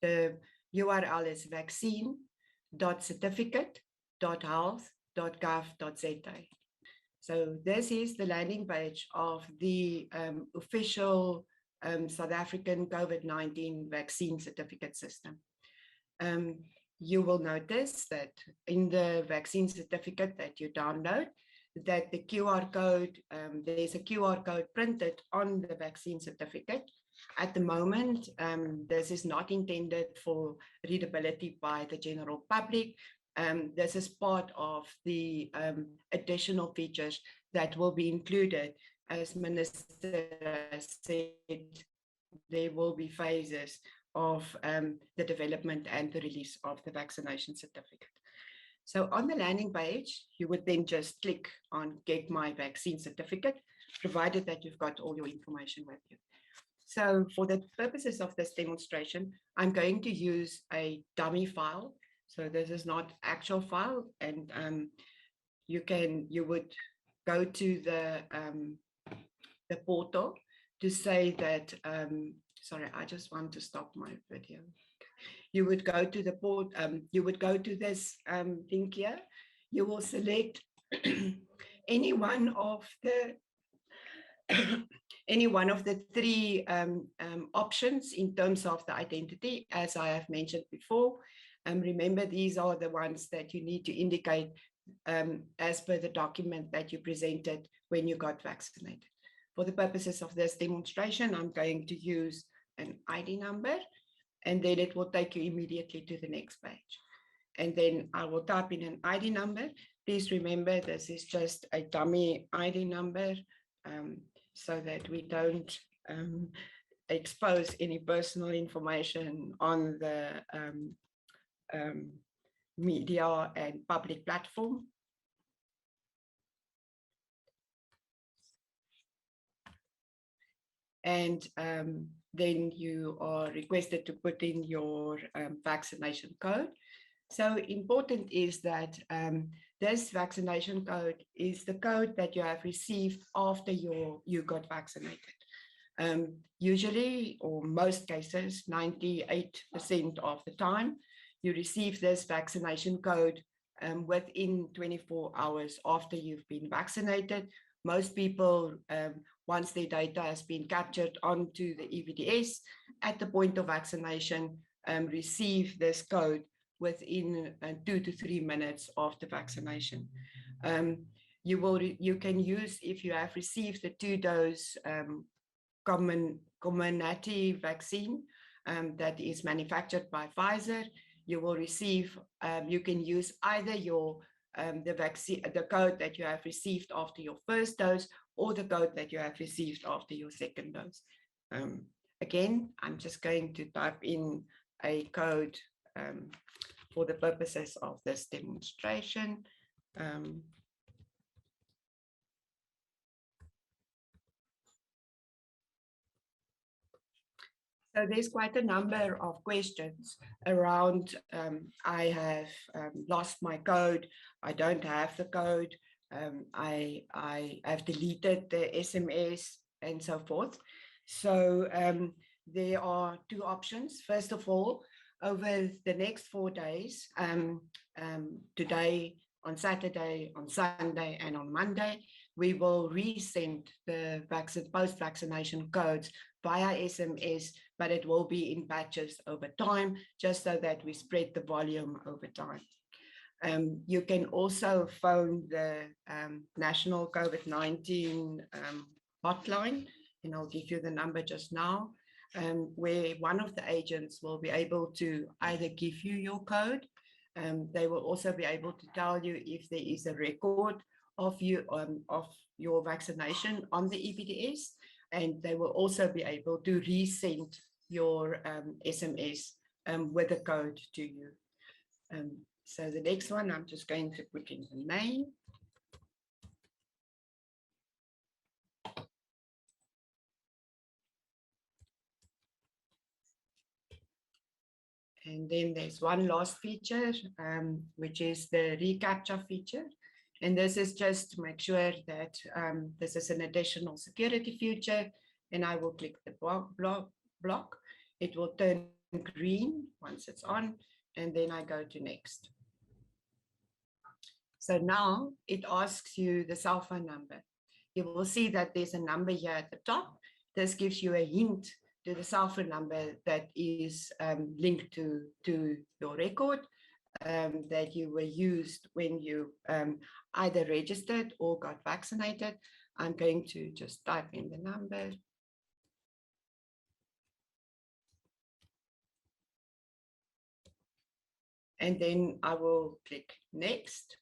The URL is vaccine.certificate.health.gov.za. So this is the landing page of the official South African COVID-19 vaccine certificate system. You will notice that in the vaccine certificate that you download, that the QR code, there's a QR code printed on the vaccine certificate. At the moment, this is not intended for readability by the general public. This is part of the additional features that will be included. As Minister said, there will be phases of the development and the release of the vaccination certificate. So on the landing page, you would then just click on Get My Vaccine Certificate, provided that you've got all your information with you. So for the purposes of this demonstration, I'm going to use a dummy file. So this is not actual file, and you would go to the portal to say that, sorry, I just want to stop my video. You would go to the port, you would go to this link here. You will select any one of the three options in terms of the identity, as I have mentioned before. Remember, these are the ones that you need to indicate as per the document that you presented when you got vaccinated. For the purposes of this demonstration, I'm going to use an ID number, and then it will take you immediately to the next page. And then I will type in an ID number. Please remember, this is just a dummy ID number, so that we don't expose any personal information on the media and public platform. And then you are requested to put in your vaccination code. So important is that this vaccination code is the code that you have received after you got vaccinated. Usually, or most cases, 98% of the time, you receive this vaccination code within 24 hours after you've been vaccinated. Most people, once their data has been captured onto the EVDS at the point of vaccination, receive this code within 2 to 3 minutes after vaccination. You can use, if you have received the 2-dose Comirnaty vaccine that is manufactured by Pfizer, you will receive, you can use either the code that you have received after your first dose, or the code that you have received after your second dose. Again, I'm just going to type in a code for the purposes of this demonstration. So there's quite a number of questions around, I have lost my code, I don't have the code, I have deleted the SMS, and so forth. So there are 2 options. First of all, over the next 4 days, today, on Saturday, on Sunday, and on Monday, we will resend the post-vaccination codes via SMS, but it will be in batches over time, just so that we spread the volume over time. You can also phone the National COVID-19 hotline, and I'll give you the number just now, where one of the agents will be able to either give you your code. They will also be able to tell you if there is a record of your vaccination on the EPDS, and they will also be able to resend your SMS with a code to you. So the next one, I'm just going to put in the name. And then there's one last feature, which is the reCAPTCHA feature. And this is just to make sure that this is an additional security feature. And I will click the block. It will turn green once it's on, and then I go to next. So now it asks you the cell phone number. You will see that there's a number here at the top. This gives you a hint to the cell phone number that is linked to your record that you were used when you either registered or got vaccinated. I'm going to just type in the number. And then I will click next.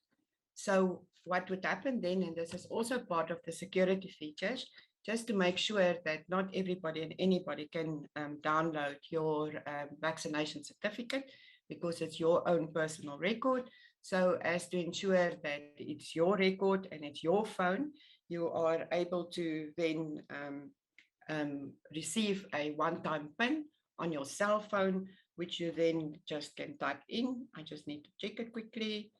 So what would happen then, and this is also part of the security features, just to make sure that not everybody and anybody can download your vaccination certificate, because it's your own personal record. So as to ensure that it's your record and it's your phone, you are able to then receive a one-time PIN on your cell phone, which you then just can type in. I just need to check it quickly.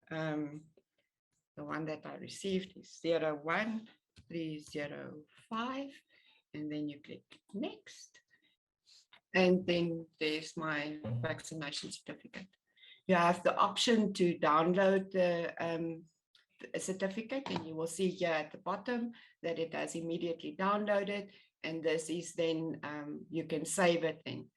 The one that I received is 01305, and then you click next. And then there's my vaccination certificate. You have the option to download the certificate, and you will see here at the bottom that it has immediately downloaded. And this is then, you can save it then